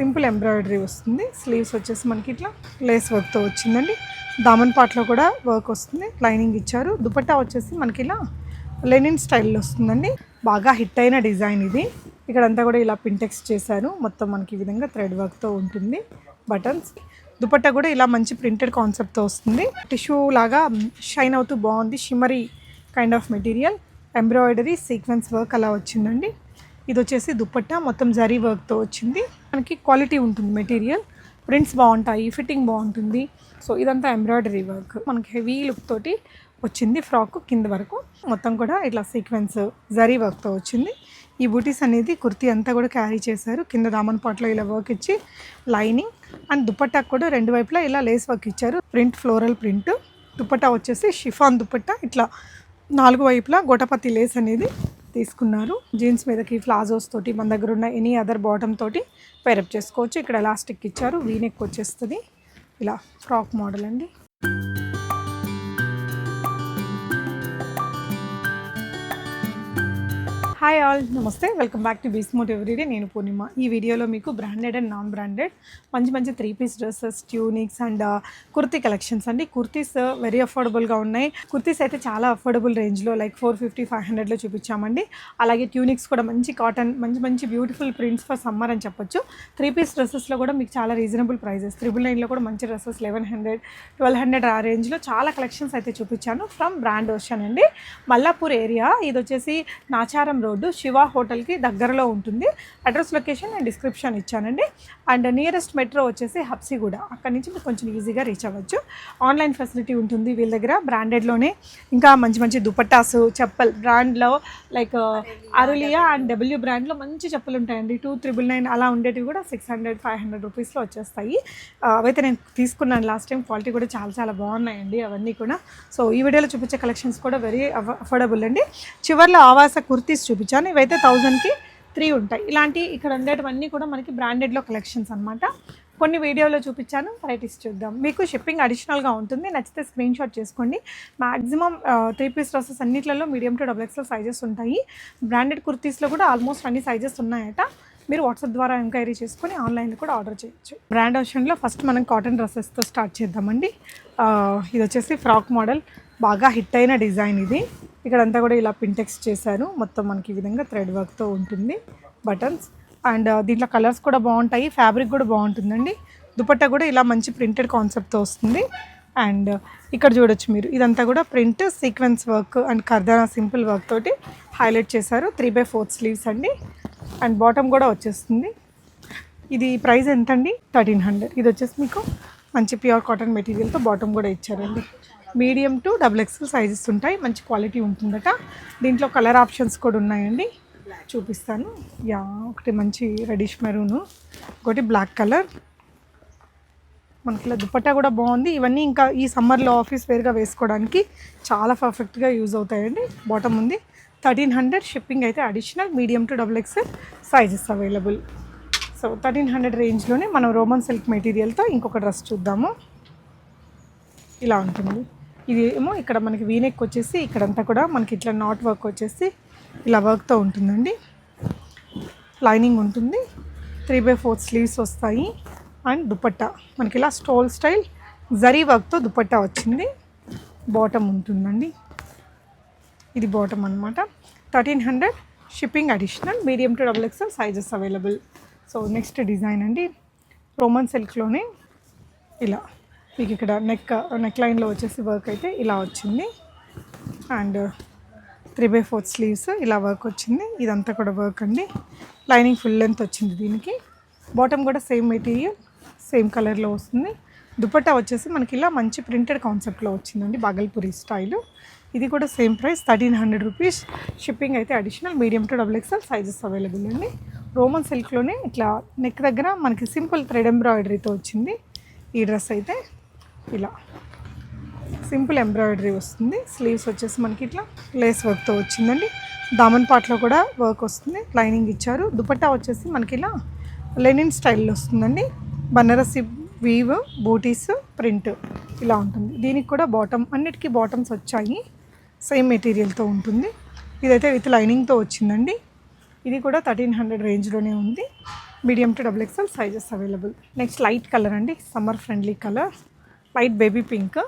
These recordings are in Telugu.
సింపుల్ ఎంబ్రాయిడరీ వస్తుంది. స్లీవ్స్ వచ్చేసి మనకి ఇట్లా లేస్ వర్క్తో వచ్చిందండి. దామన్ పాట్లో కూడా వర్క్ వస్తుంది, లైనింగ్ ఇచ్చారు. దుపట్టా వచ్చేసి మనకి ఇలా లెనిన్ స్టైల్లో వస్తుందండి. బాగా హిట్ అయిన డిజైన్ ఇది. ఇక్కడంతా కూడా ఇలా పింటెక్స్ చేశారు. మొత్తం మనకి ఈ విధంగా థ్రెడ్ వర్క్తో ఉంటుంది. బటన్స్ దుపట్టా కూడా ఇలా మంచి ప్రింటెడ్ కాన్సెప్ట్తో వస్తుంది. టిష్యూ లాగా షైన్ అవుతూ బాగుంది. Shimmery kind of material, embroidery sequence work అలా వచ్చిందండి. ఇది వచ్చేసి దుపట్టా మొత్తం జరీ వర్క్తో వచ్చింది. మనకి క్వాలిటీ ఉంటుంది మెటీరియల్, ప్రింట్స్ బాగుంటాయి, ఫిట్టింగ్ బాగుంటుంది. సో ఇదంతా ఎంబ్రాయిడరీ వర్క్ మనకి హెవీ లుక్ తోటి వచ్చింది. ఫ్రాక్ కింద వరకు మొత్తం కూడా ఇట్లా సీక్వెన్స్ జరీ వర్క్తో వచ్చింది. ఈ బూటీస్ అనేది కుర్తీ అంతా కూడా క్యారీ చేశారు. కింద దామన్ పాట్లో ఇలా వర్క్ ఇచ్చి లైనింగ్ అండ్ దుపట్టాకు కూడా రెండు వైపులా ఇలా లేస్ వర్క్ ఇచ్చారు. Print floral print. దుపట్టా వచ్చేసి షిఫాన్ దుపట్టా, ఇట్లా 4 వైపులా గోటపత్తి లేస్ అనేది తీసుకున్నారు. జీన్స్ మీదకి ప్లాజోస్ తోటి మన దగ్గర ఉన్న ఎనీ అదర్ బాటమ్ తోటి పేరప్ చేసుకోవచ్చు. ఇక్కడ ఎలాస్టిక్ ఇచ్చారు, వీనెక్ వచ్చేస్తుంది. ఇలా ఫ్రాక్ మోడల్ అండి. హాయ్ ఆల్, నమస్తే, వెల్కమ్ బ్యాక్ టు బీస్మోట్ ఎవ్రీడే. నేను పూర్ణిమ. ఈ వీడియోలో మీకు బ్రాండెడ్ అండ్ నాన్ బ్రాండెడ్ మంచి 3-పీస్ dresses, tunics and kurti collections అండి. కుర్తీస్ వెరీ అఫోర్డబుల్గా ఉన్నాయి. కుర్తీస్ అయితే చాలా అఫోర్డబుల్ రేంజ్లో లైక్ 450-500లో చూపించామండి. అలాగే ట్యూనిక్స్ కూడా మంచి కాటన్, మంచి బ్యూటిఫుల్ ప్రింట్స్ ఫర్ సమ్మర్ అని చెప్పొచ్చు. 3-పీస్ డ్రెస్సెస్లో కూడా మీకు చాలా రీజనబుల్ ప్రైజెస్, 999లో కూడా మంచి డ్రెస్సెస్ 1100-1200 ఆ రేంజ్లో చాలా కలెక్షన్స్ అయితే చూపించాను ఫ్రమ్ బ్రాండ్ ఓషన్ అండి. మల్లాపూర్ ఏరియా. ఇది వచ్చేసి నాచారం రోడ్డు, శివ హోటల్కి దగ్గరలో ఉంటుంది. అడ్రస్, లొకేషన్ అండ్ డిస్క్రిప్షన్ ఇచ్చానండి. అండ్ నియరెస్ట్ మెట్రో వచ్చేసి హబ్సిగూడ. అక్కడి నుంచి మీరు కొంచెం ఈజీగా రీచ్ అవ్వచ్చు. ఆన్లైన్ ఫెసిలిటీ ఉంటుంది వీళ్ళ దగ్గర. బ్రాండెడ్లోనే ఇంకా మంచి దుపట్టాసు, చెప్పల్ బ్రాండ్లో లైక్ అరులియా అండ్ డబ్ల్యూ బ్రాండ్లో మంచి చెప్పులు ఉంటాయండి. 299 అలా ఉండేటివి కూడా 600-500 రూపీస్లో వచ్చేస్తాయి. అవైతే నేను తీసుకున్నాను లాస్ట్ టైం. క్వాలిటీ కూడా చాలా బాగున్నాయండి అవన్నీ కూడా. సో ఈ వీడియోలో చూపించే కలెక్షన్స్ కూడా వెరీ అఫోర్డబుల్ అండి. చివర్లో ఆవాస కుర్తీస్ చూపించాను. ఇవైతే 1000కి 3 ఉంటాయి. ఇలాంటి ఇక్కడ ఉండేటివన్నీ కూడా మనకి బ్రాండెడ్లో కలెక్షన్స్ అనమాట. కొన్ని వీడియోలో చూపించాను, వెరైటీస్ చూద్దాం. మీకు షిప్పింగ్ అడిషనల్గా ఉంటుంది. నచ్చితే స్క్రీన్ షాట్ చేసుకోండి. మ్యాక్సిమం 3-పీస్ డ్రెస్సెస్ అన్నిట్లలో మీడియం టు XXL సైజెస్ ఉంటాయి. బ్రాండెడ్ కుర్తీస్లో కూడా ఆల్మోస్ట్ అన్ని సైజెస్ ఉన్నాయట. మీరు వాట్సాప్ ద్వారా ఎంక్వైరీ చేసుకొని ఆన్లైన్లో కూడా ఆర్డర్ చేయొచ్చు. బ్రాండ్ ఓషన్లో ఫస్ట్ మనం కాటన్ డ్రెస్సెస్తో స్టార్ట్ చేద్దామండి. ఇది వచ్చేసి ఫ్రాక్ మోడల్, బాగా హిట్ అయిన డిజైన్ ఇది. ఇక్కడంతా కూడా ఇలా పింటెక్స్ చేశారు. మొత్తం మనకి ఈ విధంగా థ్రెడ్ వర్క్తో ఉంటుంది. బటన్స్ అండ్ దీంట్లో కలర్స్ కూడా బాగుంటాయి, ఫ్యాబ్రిక్ కూడా బాగుంటుందండి. దుపట్టా కూడా ఇలా మంచి ప్రింటెడ్ కాన్సెప్ట్తో వస్తుంది. అండ్ ఇక్కడ చూడొచ్చు మీరు, ఇదంతా కూడా ప్రింట్ సీక్వెన్స్ వర్క్ అండ్ కర్దానా సింపుల్ వర్క్ తోటి హైలైట్ చేశారు. 3/4 స్లీవ్స్ అండి. అండ్ బాటమ్ కూడా వచ్చేస్తుంది. ఇది ప్రైస్ ఎంత అండి? 1300. ఇది వచ్చేసి మీకు మంచి ప్యూర్ కాటన్ మెటీరియల్తో బాటమ్ కూడా ఇచ్చారండి. మీడియం టు XXL సైజెస్ ఉంటాయి. మంచి క్వాలిటీ ఉంటుందట. దీంట్లో కలర్ ఆప్షన్స్ కూడా ఉన్నాయండి, చూపిస్తాను. ఒకటి మంచి రెడిష్ మెరూను, ఒకటి బ్లాక్ కలర్. మనకి ఇలా దుపట్టా కూడా బాగుంది. ఇవన్నీ ఇంకా ఈ సమ్మర్లో ఆఫీస్ వేర్గా వేసుకోవడానికి చాలా పర్ఫెక్ట్గా యూజ్ అవుతాయండి. బాటమ్ ఉంది. 1300. షిప్పింగ్ అయితే additional. Medium to XXL sizes available. So 1300 రేంజ్లోనే మనం రోమన్ సిల్క్ మెటీరియల్తో ఇంకొక డ్రెస్ చూద్దాము. ఇలా ఉంటుంది. ఇది ఏమో ఇక్కడ మనకి వీనెక్ వచ్చేసి ఇక్కడంతా కూడా మనకి ఇట్లా నాట్ వర్క్ వచ్చేసి ఇలా వర్క్తో ఉంటుందండి. లైనింగ్ ఉంటుంది. 3/4 స్లీవ్స్ వస్తాయి. అండ్ దుపట్టా మనకి ఇలా స్టోల్ స్టైల్ జరీ వర్క్తో దుపట్టా వచ్చింది. బాటమ్ ఉంటుందండి. ఇది బాటమ్ అనమాట. 1300. Shipping additional. Medium to XXL sizes available. So next design అండి. రోమన్ సిల్క్లోనే ఇలా మీకు ఇక్కడ నెక్ లైన్లో వచ్చేసి వర్క్ అయితే ఇలా వచ్చింది. అండ్ 3/4 స్లీవ్స్ ఇలా వర్క్ వచ్చింది. ఇదంతా కూడా వర్క్ అండి. లైనింగ్ ఫుల్ లెంత్ వచ్చింది దీనికి. బాటమ్ కూడా సేమ్ మెటీరియల్, సేమ్ కలర్లో వస్తుంది. దుపట్టా వచ్చేసి మనకి ఇలా మంచి ప్రింటెడ్ కాన్సెప్ట్లో వచ్చిందండి, బాగల్పూరి స్టైలు. ఇది కూడా సేమ్ ప్రైస్ 1300 రూపీస్. షిప్పింగ్ అయితే additional. Medium to XXL sizes available అండి. రోమన్ సిల్క్లోనే ఇట్లా నెక్ దగ్గర మనకి సింపుల్ థ్రెడ్ ఎంబ్రాయిడరీతో వచ్చింది. ఈ డ్రెస్ అయితే ఇలా సింపుల్ ఎంబ్రాయిడరీ వస్తుంది. స్లీవ్స్ వచ్చేసి మనకి ఇట్లా లేస్ వర్క్తో వచ్చిందండి. దామన్ పాట్లో కూడా వర్క్ వస్తుంది, లైనింగ్ ఇచ్చారు. దుపట్టా వచ్చేసి మనకి ఇలా లెనిన్ స్టైల్లో వస్తుందండి. బనారసి వీవ్, బూటీస్, ప్రింట్ ఇలా ఉంటుంది. దీనికి కూడా బాటమ్, అన్నిటికీ బాటమ్స్ వచ్చాయి. సేమ్ మెటీరియల్తో ఉంటుంది. ఇదైతే విత్ లైనింగ్తో వచ్చిందండి. ఇది కూడా 1300 రేంజ్లోనే ఉంది. Medium to double XL sizes available. Next light colour అండి, summer friendly colour, light baby pink.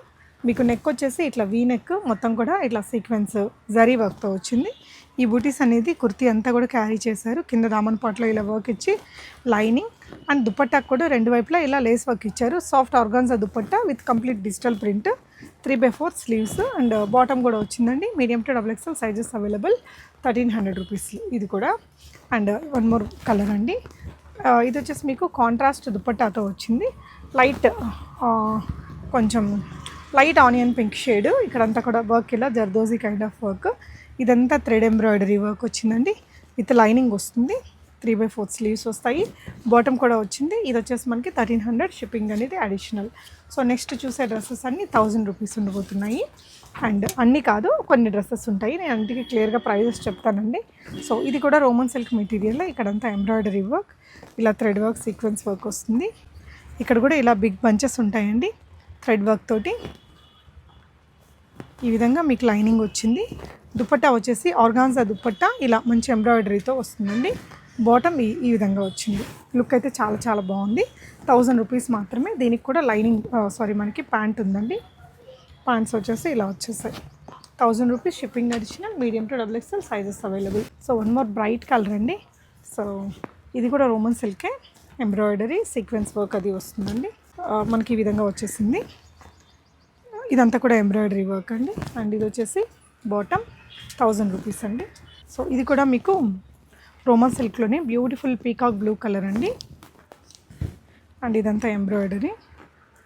మీకు నెక్ వచ్చేసి ఇట్లా వీ నెక్, మొత్తం కూడా ఇట్లా సీక్వెన్స్ జరీ వర్క్తో వచ్చింది. ఈ బూటీస్ అనేది కుర్తీ అంతా కూడా క్యారీ చేశారు. కింద దామన్ పాట్లో ఇలా వర్క్ ఇచ్చి లైనింగ్ అండ్ దుపట్టాకు కూడా రెండు వైపులా ఇలా లేస్ వర్క్ ఇచ్చారు. Soft organza dupatta with complete digital print, 3/4 sleeves and bottom కూడా వచ్చిందండి. Medium to double XL sizes available. 1300 rupees ఇది కూడా. అండ్ వన్ మోర్ కలర్ అండి, ఇది వచ్చేసి మీకు కాంట్రాస్ట్ దుపట్టాతో వచ్చింది. లైట్ కొంచెం లైట్ ఆనియన్ పింక్ షేడ్, ఇక్కడంతా కూడా వర్క్ ఇలా జర్దోజీ కైండ్ ఆఫ్ వర్క్. ఇదంతా థ్రెడ్ ఎంబ్రాయిడరీ వర్క్ వచ్చిందండి, విత్ లైనింగ్ వస్తుంది. 3/4 స్లీవ్స్ వస్తాయి, బాటమ్ కూడా వచ్చింది. ఇది వచ్చేసి మనకి 1300 షిప్పింగ్ అనేది అడిషనల్. సో నెక్స్ట్ చూసే డ్రెస్సెస్ అన్నీ 1000 రూపీస్ ఉండబోతున్నాయి. అండ్ అన్నీ కాదు, కొన్ని డ్రెస్సెస్ ఉంటాయి, నేను అందుకే క్లియర్గా ప్రైజెస్ చెప్తానండి. సో ఇది కూడా రోమన్ సిల్క్ మెటీరియల్, ఇక్కడంతా ఎంబ్రాయిడరీ వర్క్, ఇలా థ్రెడ్ వర్క్ సీక్వెన్స్ వర్క్ వస్తుంది. ఇక్కడ కూడా ఇలా బిగ్ బంచెస్ ఉంటాయండి థ్రెడ్ వర్క్ తోటి. ఈ విధంగా మీకు లైనింగ్ వచ్చింది. దుపట్టా వచ్చేసి ఆర్గాన్జా దుపట్టా, ఇలా మంచి ఎంబ్రాయిడరీతో వస్తుందండి. బాటమ్ ఈ విధంగా వచ్చింది. లుక్ అయితే చాలా చాలా బాగుంది. 1000 రూపీస్ మాత్రమే. దీనికి కూడా లైనింగ్ మనకి ప్యాంట్ ఉందండి. ప్యాంట్స్ వచ్చేసి ఇలా వచ్చేసాయి. 1000 rupees shipping additional. Medium to double XL sizes available. So one more bright colour అండి. సో ఇది కూడా రోమన్ సిల్కే, ఎంబ్రాయిడరీ సీక్వెన్స్ వర్క్ అది వస్తుందండి. మనకి ఈ విధంగా వచ్చేసింది. ఇదంతా కూడా ఎంబ్రాయిడరీ వర్క్ అండి. అండ్ ఇది వచ్చేసి బాటమ్ 1000 రూపీస్ అండి. సో ఇది కూడా మీకు రోమన్ సిల్క్లోనే బ్యూటిఫుల్ పీకాక్ బ్లూ కలర్ అండి. అండ్ ఇదంతా ఎంబ్రాయిడరీ,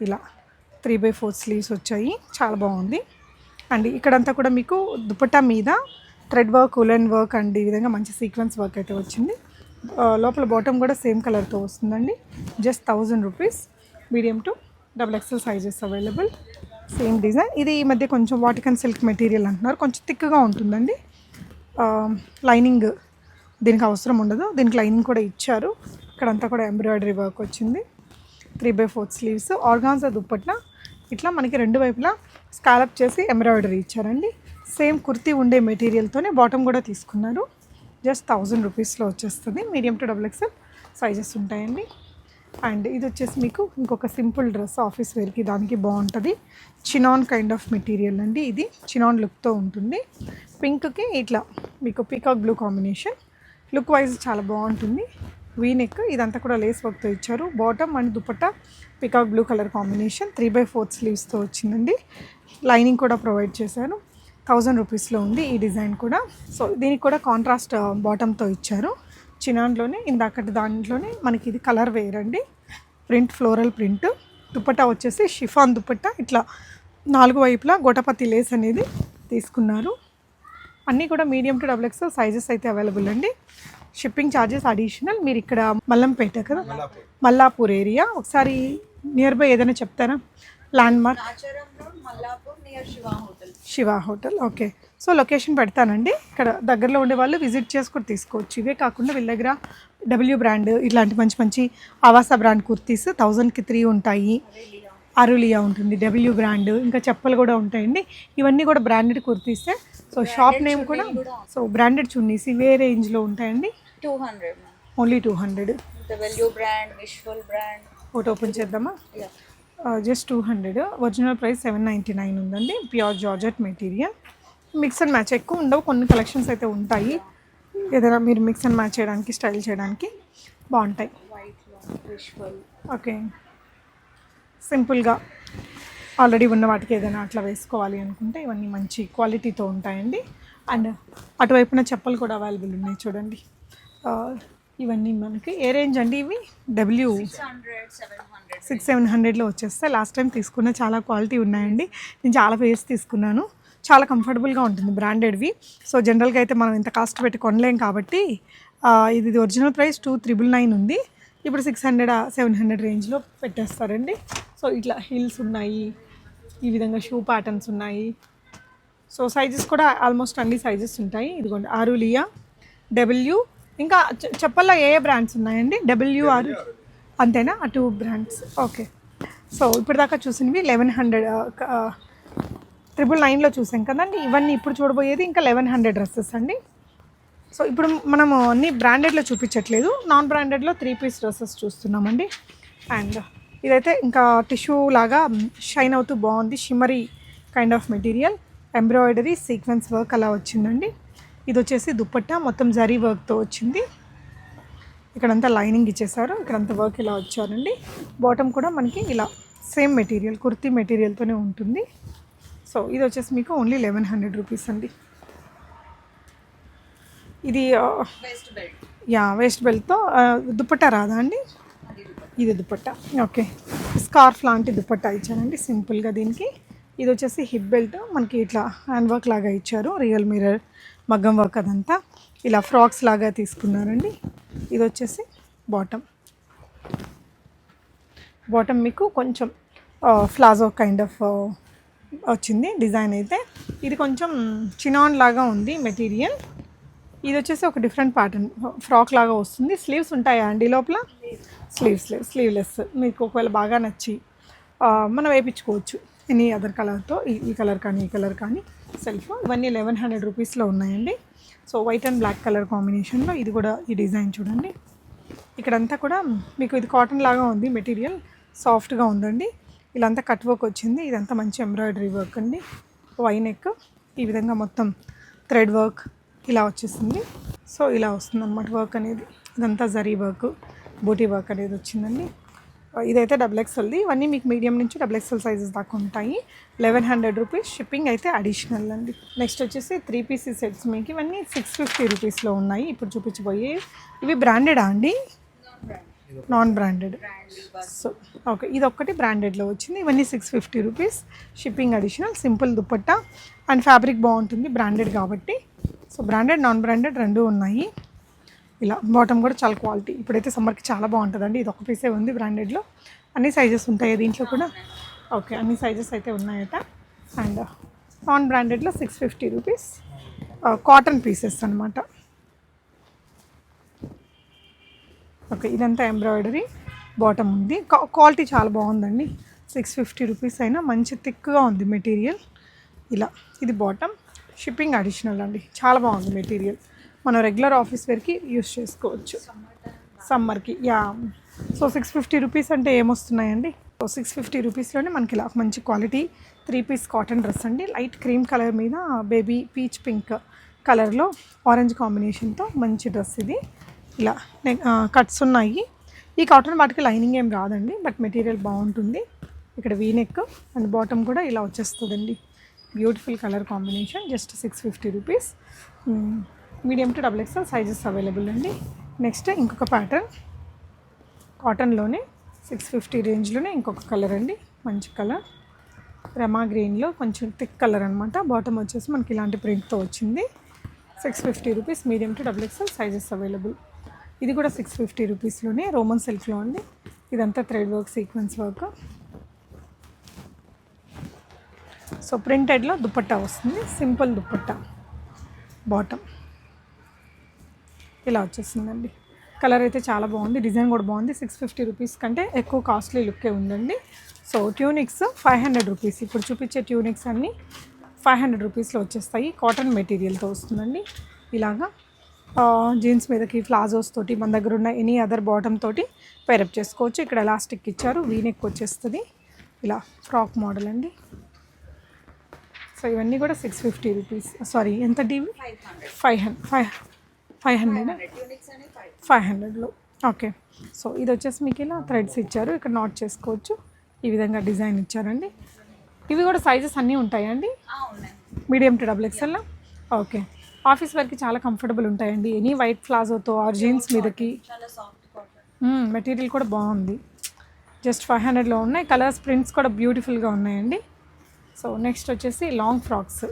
ఇలా 3/4 స్లీవ్స్ వచ్చాయి, చాలా బాగుంది. అండ్ ఇక్కడంతా కూడా మీకు దుపట్టా మీద thread work, woollen work and ఈ విధంగా మంచి సీక్వెన్స్ వర్క్ అయితే వచ్చింది. లోపల బాటమ్ కూడా సేమ్ కలర్తో వస్తుందండి. Just 1000 rupees. Medium to double XL sizes available. Same design. ఇది ఈ మధ్య కొంచెం వాటికన్ సిల్క్ మెటీరియల్ అంటున్నారు, కొంచెం థిక్గా ఉంటుందండి. లైనింగ్ దీనికి అవసరం ఉండదు, దీనికి లైనింగ్ కూడా ఇచ్చారు. ఇక్కడంతా కూడా ఎంబ్రాయిడరీ వర్క్ వచ్చింది. 3/4 స్లీవ్స్, ఆర్గాన్జా దుప్పట్ల ఇట్లా మనకి రెండు వైపులా స్కాలప్ చేసి ఎంబ్రాయిడరీ ఇచ్చారండి. సేమ్ కుర్తీ ఉండే మెటీరియల్తోనే బాటమ్ కూడా తీసుకున్నారు. జస్ట్ 1000 రూపీస్లో వచ్చేస్తుంది. Medium to double XL sizes ఉంటాయండి. అండ్ ఇది వచ్చేసి మీకు ఇంకొక సింపుల్ డ్రెస్, ఆఫీస్ వేర్కి దానికి బాగుంటుంది. చినాన్ కైండ్ ఆఫ్ మెటీరియల్ అండి. ఇది చినాన్ లుక్తో ఉంటుంది. పింక్కి ఇట్లా మీకు peacock blue combination, look wise చాలా బాగుంటుంది. వీ నెక్, ఇదంతా కూడా లేస్ వర్క్తో ఇచ్చారు. Bottom and dupatta peacock blue colour combination, 3/4 స్లీవ్స్తో వచ్చిందండి. లైనింగ్ కూడా ప్రొవైడ్ చేశారు. 1000 రూపీస్లో ఉంది ఈ డిజైన్ కూడా. సో దీనికి కూడా కాంట్రాస్ట్ బాటమ్తో ఇచ్చారు. చినాన్లోనే ఇందాకటి దాంట్లోనే మనకి ఇది కలర్ వేర్ అండి. Print floral print. దుపట్టా వచ్చేసి షిఫాన్ దుపట్టా, ఇట్లా 4 వైపులా గోటపత్తి లేస్ అనేది తీసుకున్నారు. అన్నీ కూడా medium to double XL sizes అయితే అవైలబుల్ అండి. Shipping charges additional. మీరు ఇక్కడ మల్లంపేట కదా, మల్లాపూర్ ఏరియా. ఒకసారి నియర్ బై ఏదైనా చెప్తారా land mark? Shiva hotel. Okay, so location పెడతానండి. ఇక్కడ దగ్గరలో ఉండే వాళ్ళు విజిట్ చేసుకొని తీసుకోవచ్చు. ఇవే కాకుండా వీళ్ళ దగ్గర డబ్ల్యూ బ్రాండ్ ఇట్లాంటి మంచి మంచి ఆవాస బ్రాండ్ కుర్తీస్ 1000కి 3 ఉంటాయి. అరులియా ఉంటుంది, డబ్ల్యూ బ్రాండ్, ఇంకా చెప్పలు కూడా ఉంటాయండి. ఇవన్నీ కూడా బ్రాండెడ్ కుర్తీసే. సో షాప్ నేమ్ కూడా, సో బ్రాండెడ్ చున్నీస్ ఇవే రేంజ్లో ఉంటాయండి. 200 only 200. W brand, Vishwal brand. ఒకటి ఓపెన్ చేద్దామా? జస్ట్ 200. ఒరిజినల్ ప్రైస్ 799 ఉందండి. Pure georgette material. Mix and match ఎక్కువ ఉండవు, కొన్ని కలెక్షన్స్ అయితే ఉంటాయి. ఏదైనా మీరు మిక్స్ అండ్ మ్యాచ్ చేయడానికి, స్టైల్ చేయడానికి బాగుంటాయి. ఓకే, సింపుల్గా ఆల్రెడీ ఉన్న వాటికి ఏదైనా అట్లా వేసుకోవాలి అనుకుంటే ఇవన్నీ మంచి క్వాలిటీతో ఉంటాయండి. అండ్ అటువైపున చెప్పలు కూడా అవైలబుల్ ఉన్నాయి చూడండి. ఇవన్నీ మనకి ఏ రేంజ్ అండి? ఇవి 600-700లో వచ్చేస్తాయి. లాస్ట్ టైం తీసుకున్న చాలా క్వాలిటీ ఉన్నాయండి. నేను చాలా పేర్స్ తీసుకున్నాను. చాలా కంఫర్టబుల్గా ఉంటుంది బ్రాండెడ్వి. సో జనరల్గా అయితే మనం ఇంత కాస్ట్ పెట్టి కొనలేం కాబట్టి ఇది ఒరిజినల్ ప్రైస్ 2999 ఉంది. ఇప్పుడు 600-700 రేంజ్లో పెట్టేస్తారండి. సో ఇట్లా హీల్స్ ఉన్నాయి, ఈ విధంగా షూ ప్యాటర్న్స్ ఉన్నాయి. సో సైజెస్ కూడా ఆల్మోస్ట్ అన్ని సైజెస్ ఉంటాయి. ఇదిగోండి అరులియా, డబ్ల్యూ, ఇంకా చెప్పల్లో ఏ బ్రాండ్స్ ఉన్నాయండి? డబ్ల్యూఆర్ అంతేనా? ఆ 2 బ్రాండ్స్. ఓకే, సో ఇప్పటిదాకా చూసినవి 1100, 999లో చూసాం కదండి. ఇవన్నీ ఇప్పుడు చూడబోయేది ఇంకా 1100 డ్రెస్సెస్ అండి. సో ఇప్పుడు మనము అన్ని బ్రాండెడ్లో చూపించట్లేదు, నాన్ బ్రాండెడ్లో 3 పీస్ డ్రెస్సెస్ చూస్తున్నామండి. అండ్ ఇదైతే ఇంకా టిష్యూ లాగా షైన్ అవుతూ బాగుంది, shimmery kind of material, embroidery sequence work అలా వచ్చిందండి. ఇది వచ్చేసి దుపట్టా మొత్తం జరీ వర్క్తో వచ్చింది. ఇక్కడంతా లైనింగ్ ఇచ్చేసారు, ఇక్కడంతా వర్క్ ఇలా వచ్చారండి. బాటమ్ కూడా మనకి ఇలా సేమ్ మెటీరియల్, కుర్తీ మెటీరియల్తోనే ఉంటుంది. సో ఇది వచ్చేసి మీకు ఓన్లీ 1100 రూపీస్ అండి. ఇది Waist belt. వేస్ట్ బెల్ట్తో దుపట్టా రాదా అండి? ఇది దుపట్టా, ఓకే. స్కార్ఫ్ లాంటి దుపట్టా ఇచ్చారండి సింపుల్గా దీనికి. ఇది వచ్చేసి హిప్ బెల్ట్, మనకి ఇట్లా హ్యాండ్ వర్క్ లాగా ఇచ్చారు, రియల్ మిర్రర్ మగ్గం వర్క్ అదంతా ఇలా ఫ్రాక్స్ లాగా తీసుకున్నారండి. ఇది వచ్చేసి బాటమ్ మీకు కొంచెం ఫ్లాజో కైండ్ ఆఫ్ వచ్చింది డిజైన్ అయితే. ఇది కొంచెం చినాన్ లాగా ఉంది మెటీరియల్. ఇది వచ్చేసి ఒక డిఫరెంట్ ప్యాటర్న్ ఫ్రాక్ లాగా వస్తుంది. స్లీవ్స్ ఉంటాయా అండి లోపల? స్లీవ్లెస్. మీకు ఒకవేళ బాగా నచ్చి మనం వేయించుకోవచ్చు ఎనీ అదర్ కలర్తో, ఈ కలర్ కానీ ఈ కలర్ కానీ సెల్ఫ్. ఇవన్నీ 1100 రూపీస్లో ఉన్నాయండి. So white and black colour కాంబినేషన్లో ఇది కూడా ఈ డిజైన్ చూడండి. ఇక్కడంతా కూడా మీకు ఇది కాటన్ లాగా ఉంది మెటీరియల్, సాఫ్ట్గా ఉందండి. ఇలాంతా కట్ వర్క్ వచ్చింది, ఇదంతా మంచి ఎంబ్రాయిడరీ వర్క్ అండి. వై నెక్ ఈ విధంగా మొత్తం థ్రెడ్ వర్క్ ఇలా వచ్చేసింది. సో ఇలా వస్తుంది అన్నమాట వర్క్ అనేది. ఇదంతా జరీ వర్క్, బూటీ వర్క్ అనేది వచ్చిందండి. ఇదైతే XXLది. ఇవన్నీ మీకు మీడియం నుంచి XXL సైజెస్ దాకా ఉంటాయి. 1100 రూపీస్, షిప్పింగ్ అయితే అడిషనల్ అండి. నెక్స్ట్ వచ్చేసి 3 పీస్ సెట్స్ మీకు ఇవన్నీ 650 రూపీస్లో ఉన్నాయి. ఇప్పుడు చూపించబోయే ఇవి బ్రాండెడా అండి? Non branded. సో ఓకే, ఇది ఒక్కటి బ్రాండెడ్లో వచ్చింది. ఇవన్నీ 650 rupees, shipping additional. Simple dupatta and fabric బాగుంటుంది బ్రాండెడ్ కాబట్టి. సో బ్రాండెడ్ నాన్ బ్రాండెడ్ రెండూ ఉన్నాయి. ఇలా బాటమ్ కూడా చాలా క్వాలిటీ, ఇప్పుడైతే సమ్మర్కి చాలా బాగుంటుందండి. ఇది ఒక పీసే ఉంది బ్రాండెడ్లో. అన్ని సైజెస్ ఉంటాయి దీంట్లో కూడా, ఓకే అన్ని సైజెస్ అయితే ఉన్నాయట. అండ్ నాన్ బ్రాండెడ్లో 650 రూపీస్, కాటన్ పీసెస్ అనమాట. ఓకే, ఇదంతా ఎంబ్రాయిడరీ బాటమ్ ఉంది, క్వాలిటీ చాలా బాగుందండి. 650 రూపీస్ అయినా మంచి థిక్గా ఉంది మెటీరియల్. ఇలా ఇది బాటమ్, షిప్పింగ్ అడిషనల్ అండి. చాలా బాగుంది మెటీరియల్, మనం రెగ్యులర్ ఆఫీస్ వేర్కి యూస్ చేసుకోవచ్చు సమ్మర్కి. సో 650 రూపీస్ అంటే ఏమొస్తున్నాయండి? సో 650 రూపీస్లోనే మనకి ఇలా మంచి క్వాలిటీ 3 పీస్ కాటన్ డ్రెస్ అండి. లైట్ క్రీమ్ కలర్ మీద బేబీ పీచ్ పింక్ కలర్లో ఆరెంజ్ కాంబినేషన్తో మంచి డ్రెస్ ఇది. ఇలా కట్స్ ఉన్నాయి. ఈ కాటన్ వాటికి లైనింగ్ ఏం రాదండి, బట్ మెటీరియల్ బాగుంటుంది. ఇక్కడ వీ నెక్ అండ్ బాటమ్ కూడా ఇలా వచ్చేస్తుందండి. Beautiful colour combination, just 650 rupees. Medium to XXL sizes available అండి. నెక్స్ట్ ఇంకొక ప్యాటర్న్ కాటన్లోనే 650 రేంజ్లోనే ఇంకొక కలర్ అండి, మంచి కలర్ రమా గ్రీన్లో కొంచెం థిక్ కలర్ అనమాట. బాటమ్ వచ్చేసి మనకి ఇలాంటి ప్రింట్తో వచ్చింది. 650 rupees, medium to XXL sizes available. ఇది కూడా 650 రూపీస్లోనే రోమన్ సిల్క్లో అండి. ఇదంతా thread work, sequence work. So ప్రింటెడ్లో దుపట్టా వస్తుంది, సింపుల్ దుపట్టా, బాటమ్ ఇలా వచ్చేసిందండి. కలర్ అయితే చాలా బాగుంది, డిజైన్ కూడా బాగుంది. 650 రూపీస్ కంటే ఎక్కువ కాస్ట్లీ లుక్కే ఉందండి. సో ట్యూనిక్స్ 500 రూపీస్, ఇప్పుడు చూపించే ట్యూనిక్స్ అన్నీ 500 రూపీస్లో వచ్చేస్తాయి. కాటన్ మెటీరియల్తో వస్తుందండి. ఇలాగా జీన్స్ మీదకి ప్లాజోస్ తోటి, మన దగ్గర ఉన్న ఎనీ అదర్ బాటమ్ తోటి పేరప్ చేసుకోవచ్చు. ఇక్కడ ఎలాస్టిక్ ఇచ్చారు, వీనెక్ వచ్చేస్తుంది. ఇలా ఫ్రాక్ మోడల్ అండి. సో ఇవన్నీ కూడా 650 రూపీస్. సారీ ఎంత డీవి? 500లో. ఓకే, సో ఇది వచ్చేసి మీకు ఇలా థ్రెడ్స్ ఇచ్చారు, ఇక్కడ నాట్ చేసుకోవచ్చు. ఈ విధంగా డిజైన్ ఇచ్చారండి. ఇవి కూడా సైజెస్ అన్నీ ఉంటాయండి, medium to XXL. Okay, office వరకు చాలా కంఫర్టబుల్ ఉంటాయండి. ఎనీ వైట్ ప్లాజోతో ఆర్ జీన్స్ మీదకి. మెటీరియల్ కూడా బాగుంది. జస్ట్ 500లో ఉన్నాయి. కలర్స్, ప్రింట్స్ కూడా బ్యూటిఫుల్గా ఉన్నాయండి. సో నెక్స్ట్ వచ్చేసి long frocks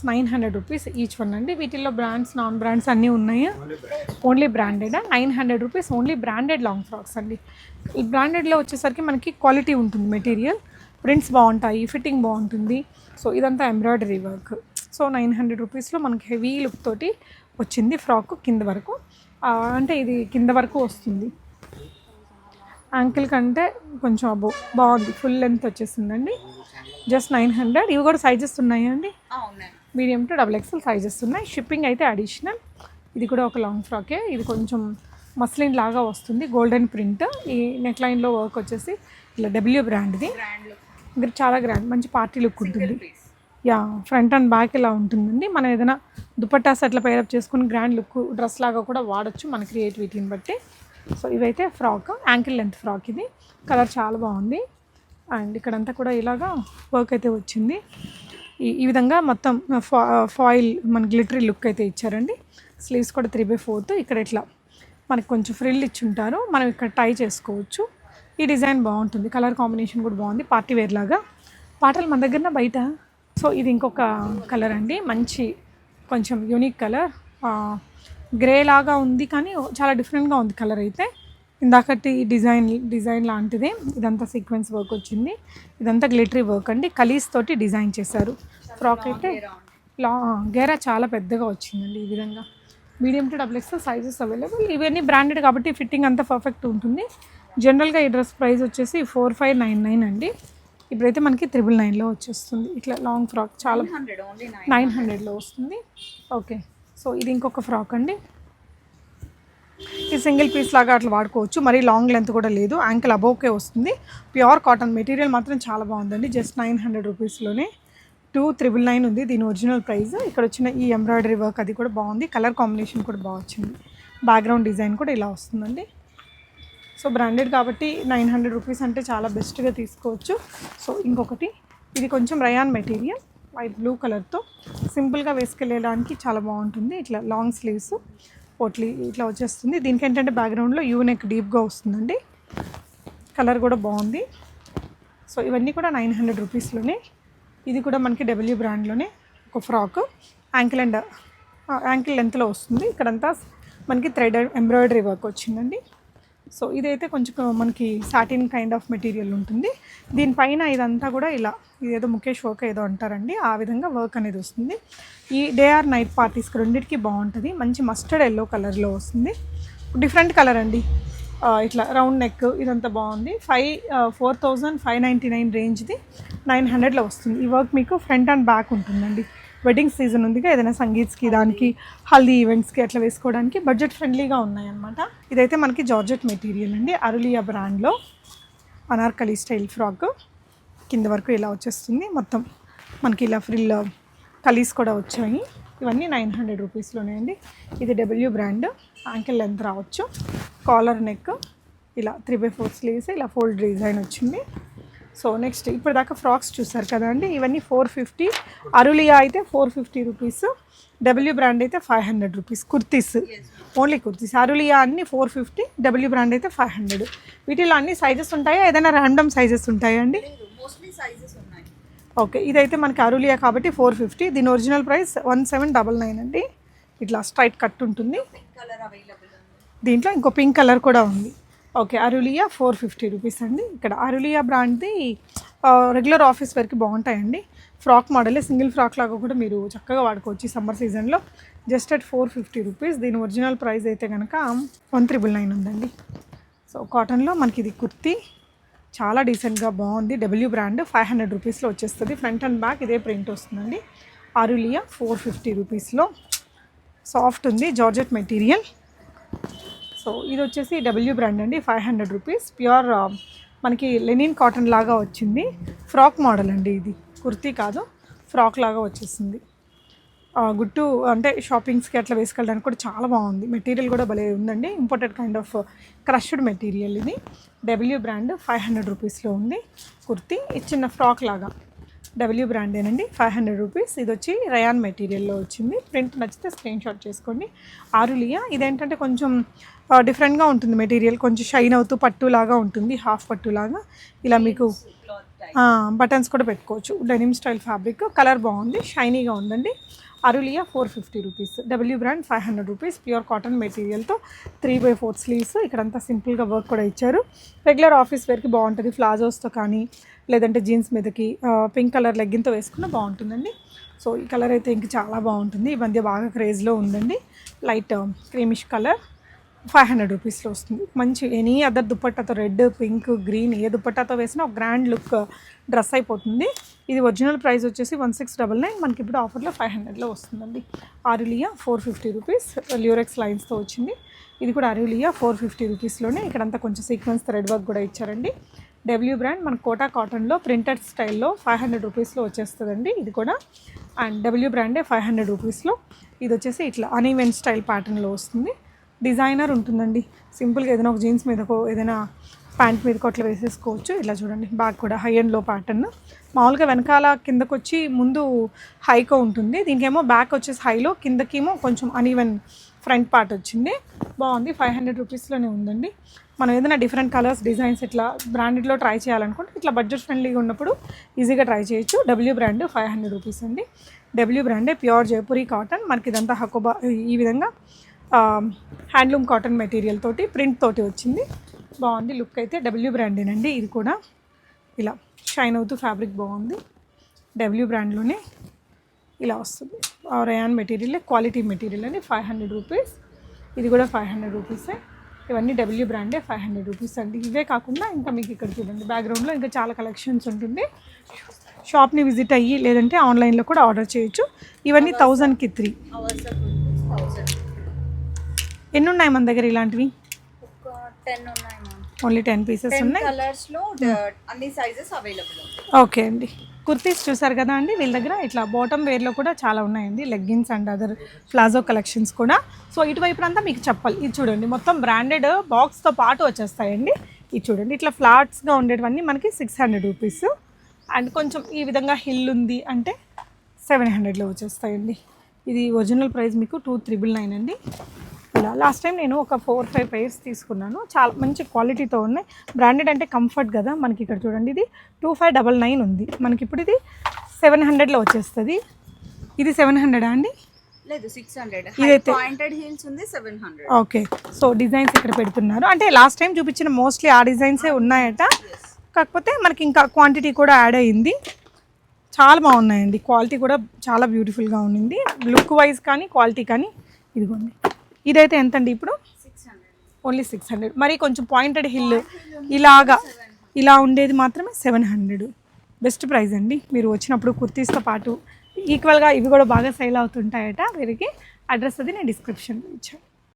900 rupees each one అండి. వీటిల్లో బ్రాండ్స్, నాన్ బ్రాండ్స్ అన్నీ ఉన్నాయి. Only branded 900 rupees, only branded long frocks అండి. ఈ బ్రాండెడ్లో వచ్చేసరికి మనకి క్వాలిటీ ఉంటుంది మెటీరియల్, ప్రింట్స్ బాగుంటాయి, ఫిట్టింగ్ బాగుంటుంది. సో ఇదంతా ఎంబ్రాయిడరీ వర్క్. సో 900 రూపీస్లో మనకి హెవీ లుక్ తోటి వచ్చింది ఫ్రాక్ కింద వరకు. అంటే ఇది కింద వరకు వస్తుంది, యాంకిల్ కంటే కొంచెం అబో, బాగుంది. ఫుల్ లెంత్ వచ్చేసిందండి. జస్ట్ 900. ఇవి కూడా సైజెస్ ఉన్నాయా అండి? Medium to double XL sizes ఉన్నాయి. షిప్పింగ్ అయితే అడిషనల్. ఇది కూడా ఒక లాంగ్ ఫ్రాకే. ఇది కొంచెం మస్లిన్ లాగా వస్తుంది, గోల్డెన్ ప్రింట్. ఈ నెక్ లైన్లో వర్క్ వచ్చేసి ఇలా డబ్ల్యూ బ్రాండ్ది. ఇది చాలా గ్రాండ్, మంచి పార్టీ లుక్ ఉంటుంది. యా, ఫ్రంట్ అండ్ బ్యాక్ ఇలా ఉంటుందండి. మనం ఏదైనా దుపట్టాస్ అట్లా పేరప్ చేసుకుని గ్రాండ్ లుక్ డ్రెస్ లాగా కూడా వాడచ్చు మన క్రియేటివిటీని బట్టి. సో ఇవైతే ఫ్రాక్, యాంకిల్ లెంత్ ఫ్రాక్. ఇది కలర్ చాలా బాగుంది. అండ్ ఇక్కడంతా కూడా ఇలాగా వర్క్ అయితే వచ్చింది. ఈ విధంగా మొత్తం ఫాయిల్ మన గ్లిటరీ లుక్ అయితే ఇచ్చారండి. స్లీవ్స్ కూడా 3/4. ఇక్కడ ఇట్లా మనకి కొంచెం ఫ్రిల్ ఇచ్చి ఉంటారు, మనం ఇక్కడ టై చేసుకోవచ్చు. ఈ డిజైన్ బాగుంటుంది, కలర్ కాంబినేషన్ కూడా బాగుంది, పార్టీ వేర్ లాగా. పాటలు మన దగ్గర బయట. సో ఇది ఇంకొక కలర్ అండి, మంచి కొంచెం యూనిక్ కలర్. గ్రే లాగా ఉంది కానీ చాలా డిఫరెంట్గా ఉంది కలర్ అయితే. ఇందాకటి డిజైన్ లాంటిదే. ఇదంతా సీక్వెన్స్ వర్క్ వచ్చింది, ఇదంతా గ్లిటరీ వర్క్ అండి. కలీస్ తోటి డిజైన్ చేశారు. ఫ్రాక్ అయితే గేరా చాలా పెద్దగా వచ్చిందండి. ఈ విధంగా medium to double XL sizes available. ఇవన్నీ బ్రాండెడ్ కాబట్టి ఫిట్టింగ్ అంతా పర్ఫెక్ట్ ఉంటుంది. జనరల్గా ఈ డ్రెస్ ప్రైస్ వచ్చేసి 4599 అండి. ఇప్పుడైతే మనకి 999లో వచ్చేస్తుంది. ఇట్లా లాంగ్ ఫ్రాక్ చాలా 900లో వస్తుంది. ఓకే, సో ఇది ఇంకొక ఫ్రాక్ అండి. ఈ సింగిల్ పీస్ లాగా అట్లా వాడుకోవచ్చు, మరీ లాంగ్ లెంత్ కూడా లేదు, యాంకిల్ అబోవ్కే వస్తుంది. ప్యూర్ కాటన్ మెటీరియల్ మాత్రం చాలా బాగుందండి. జస్ట్ 900 రూపీస్లోనే 2999 ఉంది దీని ఒరిజినల్ ప్రైస్. ఇక్కడ వచ్చిన ఈ ఎంబ్రాయిడరీ వర్క్ అది కూడా బాగుంది, కలర్ కాంబినేషన్ కూడా బాగా వచ్చింది. బ్యాక్గ్రౌండ్ డిజైన్ కూడా ఇలా వస్తుందండి. సో బ్రాండెడ్ కాబట్టి 900 రూపీస్ అంటే చాలా బెస్ట్గా తీసుకోవచ్చు. సో ఇంకొకటి, ఇది కొంచెం రయాన్ మెటీరియల్, వైట్ బ్లూ కలర్తో సింపుల్గా వేసుకెళ్ళడానికి చాలా బాగుంటుంది. ఇట్లా లాంగ్ స్లీవ్స్ పోట్లీ ఇట్లా వచ్చేస్తుంది. దీనికి ఏంటంటే బ్యాక్గ్రౌండ్లో యూ నెక్ డీప్గా వస్తుందండి. కలర్ కూడా బాగుంది. సో ఇవన్నీ కూడా 900 రూపీస్లోనే. ఇది కూడా మనకి డబ్ల్యూ బ్రాండ్లోనే ఒక ఫ్రాక్, యాంకిల్ లెంత్లో వస్తుంది. ఇక్కడంతా మనకి థ్రెడ్ ఎంబ్రాయిడరీ వర్క్ వచ్చిందండి. సో ఇదైతే కొంచెం మనకి సాటిన్ కైండ్ ఆఫ్ మెటీరియల్ ఉంటుంది. దీనిపైన ఇదంతా కూడా ఇలా ఇదేదో ముఖేష్ వర్క్ ఏదో అంటారండి, ఆ విధంగా వర్క్ అనేది వస్తుంది. ఈ డే ఆర్ నైట్ పార్టీస్కి రెండింటికి బాగుంటుంది. మంచి మస్టర్డ్ ఎల్లో కలర్లో వస్తుంది, డిఫరెంట్ కలర్ అండి. ఇట్లా రౌండ్ నెక్ ఇదంతా బాగుంది. 4599 రేంజ్ది 900లో వస్తుంది. ఈ వర్క్ మీకు ఫ్రంట్ అండ్ బ్యాక్ ఉంటుందండి. వెడ్డింగ్ సీజన్ ఉందిగా, ఏదైనా సంగీత్స్కి, దానికి హల్దీ ఈవెంట్స్కి అట్లా వేసుకోవడానికి బడ్జెట్ ఫ్రెండ్లీగా ఉన్నాయన్నమాట. ఇదైతే మనకి జార్జెట్ మెటీరియల్ అండి, అరులియా బ్రాండ్లో అనార్కలి స్టైల్ ఫ్రాక్. కింద వరకు ఇలా వచ్చేస్తుంది, మొత్తం మనకి ఇలా ఫ్రిల్ కలీస్ కూడా వచ్చాయి. ఇవన్నీ 900 రూపీస్లోనే అండి. ఇది డబ్ల్యూ బ్రాండ్, యాంకిల్ లెంత్ రావచ్చు, కాలర్ నెక్, ఇలా 3/4 స్లీవ్స్, ఇలా ఫోల్డ్ డిజైన్ వచ్చింది. సో నెక్స్ట్ ఇప్పుడు దాకా ఫ్రాక్స్ చూసారు కదా అండి, ఇవన్నీ 450. అరులియా అయితే 450 రూపీస్, డబ్ల్యూ బ్రాండ్ అయితే 500 రూపీస్. కుర్తీస్, ఓన్లీ కుర్తీస్. అరులియా అన్ని 450, డబ్ల్యూ బ్రాండ్ అయితే 500. వీటిలో అన్ని సైజెస్ ఉంటాయా, ఏదైనా ర్యాండమ్ సైజెస్ ఉంటాయా అండి? ఓకే, ఇదైతే మనకి అరులియా కాబట్టి 450. దీని ఒరిజినల్ ప్రైస్ 1799 అండి. ఇట్లా స్ట్రైట్ కట్ ఉంటుంది. దీంట్లో ఇంకో పింక్ కలర్ కూడా ఉంది. ఓకే, అరులియా 450 రూపీస్ అండి. ఇక్కడ అరులియా బ్రాండ్ది రెగ్యులర్ ఆఫీస్ వేర్కి బాగుంటాయండి. ఫ్రాక్ మోడలే, సింగిల్ ఫ్రాక్ లాగా కూడా మీరు చక్కగా వాడుకోవచ్చు సమ్మర్ సీజన్లో. Just at 450 rupees. దీని ఒరిజినల్ ప్రైస్ అయితే కనుక 1999 ఉందండి. సో కాటన్లో మనకి ఇది కుర్తీ చాలా డీసెంట్గా బాగుంది. డబ్ల్యూ బ్రాండ్ 500 రూపీస్లో వచ్చేస్తుంది. ఫ్రంట్ అండ్ బ్యాక్ ఇదే ప్రింట్ వస్తుందండి. అరులియా 450 రూపీస్లో సాఫ్ట్ ఉంది, జార్జెట్ మెటీరియల్. సో ఇది వచ్చేసి డబ్ల్యూ బ్రాండ్ అండి, 500 రూపీస్. ప్యూర్ మనకి లెనిన్ కాటన్ లాగా వచ్చింది. ఫ్రాక్ మోడల్ అండి, ఇది కుర్తీ కాదు, ఫ్రాక్ లాగా వచ్చేసింది. గుట్టు అంటే షాపింగ్స్కి అట్లా వేసుకెళ్ళడానికి కూడా చాలా బాగుంది. మెటీరియల్ కూడా భలే ఉందండి, imported kind of crushed material. ఇది డబ్ల్యూ బ్రాండ్ 500 రూపీస్లో ఉంది. కుర్తీ చిన్న ఫ్రాక్ లాగా డబ్ల్యూ బ్రాండేనండి, 500 రూపీస్. ఇది వచ్చి రయాన్ మెటీరియల్లో వచ్చింది. ప్రింట్ నచ్చితే స్క్రీన్ షాట్ చేసుకోండి. ఆరులియా ఇదేంటంటే కొంచెం డిఫరెంట్గా ఉంటుంది మెటీరియల్, కొంచెం షైన్ అవుతూ పట్టులాగా ఉంటుంది, హాఫ్ పట్టులాగా. ఇలా మీకు బటన్స్ కూడా పెట్టుకోవచ్చు. డెనిమ్ స్టైల్ ఫ్యాబ్రిక్, కలర్ బాగుంది, షైనీగా ఉందండి. Aurelia 450 rupees. W brand 500 rupees. Pure cotton మెటీరియల్తో 3/4 స్లీవ్స్. ఇక్కడంతా సింపుల్గా వర్క్ కూడా ఇచ్చారు. రెగ్యులర్ ఆఫీస్ వేర్కి బాగుంటుంది, ప్లాజోస్తో కానీ లేదంటే జీన్స్ మీదకి పింక్ కలర్ లెగ్గిన్తో వేసుకున్న బాగుంటుందండి. సో ఈ కలర్ అయితే ఇంక చాలా బాగుంటుంది, ఈ మధ్య బాగా క్రేజ్లో ఉందండి. లైట్ క్రీమిష్ కలర్, 500 రూపీస్లో వస్తుంది. మంచి ఎనీ అదర్ దుపట్టాతో రెడ్, పింక్, గ్రీన్ ఏ దుపట్టాతో వేసినా ఒక గ్రాండ్ లుక్ డ్రెస్ అయిపోతుంది. ఇది ఒరిజినల్ ప్రైస్ వచ్చేసి 1699, మనకి ఇప్పుడు ఆఫర్లో 500లో వస్తుందండి. ఆరులియా 450 రూపీస్, ల్యూరెక్స్ లైన్స్తో వచ్చింది. ఇది కూడా అరులియా 450 రూపీస్లోనే. ఇక్కడంతా కొంచెం సీక్వెన్స్ థ్రెడ్ వర్క్ కూడా ఇచ్చారండి. డబ్ల్యూ బ్రాండ్ మన కోటా కాటన్లో ప్రింటెడ్ స్టైల్లో 500 రూపీస్లో వచ్చేస్తుందండి ఇది కూడా. అండ్ డబ్ల్యూ బ్రాండే 500 రూపీస్లో. ఇది వచ్చేసి ఇట్లా అనీవెన్ స్టైల్ ప్యాటర్న్లో వస్తుంది. డిజైనర్ ఉంటుందండి. సింపుల్గా ఏదైనా ఒక జీన్స్ మీదకో ఏదైనా ప్యాంట్ మీదకో అట్లా వేసేసుకోవచ్చు. ఇలా చూడండి, బ్యాక్ కూడా హై అండ్ లో ప్యాటర్న్. మామూలుగా వెనకాల కిందకు వచ్చి ముందు హైకో ఉంటుంది, దీనికేమో బ్యాక్ వచ్చేసి హైలో, కిందకేమో కొంచెం అనీవెన్ ఫ్రంట్ పార్ట్ వచ్చింది. బాగుంది. 500 రూపీస్లోనే ఉందండి. మనం ఏదైనా డిఫరెంట్ కలర్స్ డిజైన్స్ ఇట్లా బ్రాండెడ్లో ట్రై చేయాలనుకుంటే ఇట్లా బడ్జెట్ ఫ్రెండ్లీగా ఉన్నప్పుడు ఈజీగా ట్రై చేయొచ్చు. డబ్ల్యూ బ్రాండ్ 500 రూపీస్ అండి. డబ్ల్యూ బ్రాండే ప్యూర్ జైపూరి కాటన్. మనకి ఇదంతా హకోబా ఈ విధంగా హ్యాండ్లూమ్ కాటన్ మెటీరియల్ తోటి ప్రింట్ తోటి వచ్చింది. బాగుంది లుక్ అయితే. డబ్ల్యూ బ్రాండేనండి ఇది కూడా. ఇలా షైన్ అవుతూ ఫ్యాబ్రిక్ బాగుంది. డబ్ల్యూ బ్రాండ్లోనే ఇలా వస్తుంది. రయాన్ మెటీరియల్, క్వాలిటీ మెటీరియల్ అని 500 రూపీస్. ఇది కూడా 500 రూపీసే. ఇవన్నీ డబ్ల్యూ బ్రాండే 500 రూపీస్ అండి. ఇవే కాకుండా ఇంకా మీకు ఇక్కడ చూడండి బ్యాక్గ్రౌండ్లో ఇంకా చాలా కలెక్షన్స్ ఉంటుంది. షాప్ని విజిట్ అయ్యి లేదంటే ఆన్లైన్లో కూడా ఆర్డర్ చేయొచ్చు. ఇవన్నీ 1000కి 3. ఎన్ని ఉన్నాయి మన దగ్గర ఇలాంటివి? ఒక 10 ఉన్నాయి మ్యామ్. ఓన్లీ 10 పీసెస్ 10 ఉన్నాయి. కలర్స్లో అన్ని సైజెస్ అవైలబుల్ ఉంటాయి. ఓకే అండి. కుర్తీస్ చూసారు కదా అండి, వీళ్ళ దగ్గర ఇట్లా బాటమ్ వేర్లో కూడా చాలా ఉన్నాయండి. Leggings and other palazzo collections కూడా. సో ఇటువైపు అంతా మీకు చెప్పాలి. ఇది చూడండి, మొత్తం బ్రాండెడ్ బాక్స్తో పాటు వచ్చేస్తాయండి. ఇది చూడండి, ఇట్లా ఫ్లాట్స్గా ఉండేటివన్నీ మనకి 600 రూపీస్. అండ్ కొంచెం ఈ విధంగా హిల్ ఉంది అంటే 700లో వచ్చేస్తాయండి. ఇది ఒరిజినల్ ప్రైస్ మీకు 2399 అండి. ఇలా లాస్ట్ టైం నేను ఒక 4-5 పైర్స్ తీసుకున్నాను. చాలా మంచి క్వాలిటీతో ఉన్నాయి. బ్రాండెడ్ అంటే కంఫర్ట్ కదా మనకి. ఇక్కడ చూడండి, ఇది 2599 ఉంది మనకి. ఇప్పుడు ఇది 700లో వచ్చేస్తుంది. ఇది 700 అండి? లేదు 600. ఇదైతే పాయింటెడ్ హీల్స్ ఉంది 700. ఓకే. సో డిజైన్స్ ఇక్కడ పెడుతున్నారు. అంటే లాస్ట్ టైం చూపించిన మోస్ట్లీ ఆ డిజైన్సే ఉన్నాయట. కాకపోతే మనకి ఇంకా క్వాంటిటీ కూడా యాడ్ అయ్యింది. చాలా బాగున్నాయండి. క్వాలిటీ కూడా చాలా బ్యూటిఫుల్గా ఉంది. లుక్ వైజ్ కానీ క్వాలిటీ కానీ. ఇదిగోండి, ఇదైతే ఎంతండి ఇప్పుడు? 600. ఓన్లీ 600. మరి కొంచెం పాయింటెడ్ హిల్ ఇలాగా ఇలా ఉండేది మాత్రమే 700. బెస్ట్ ప్రైస్ అండి. మీరు వచ్చినప్పుడు కుర్తీస్తో పాటు ఈక్వల్గా ఇవి కూడా బాగా సేల్ అవుతుంటాయట. వీరికి అడ్రస్ అది నేను డిస్క్రిప్షన్లో ఇచ్చాను.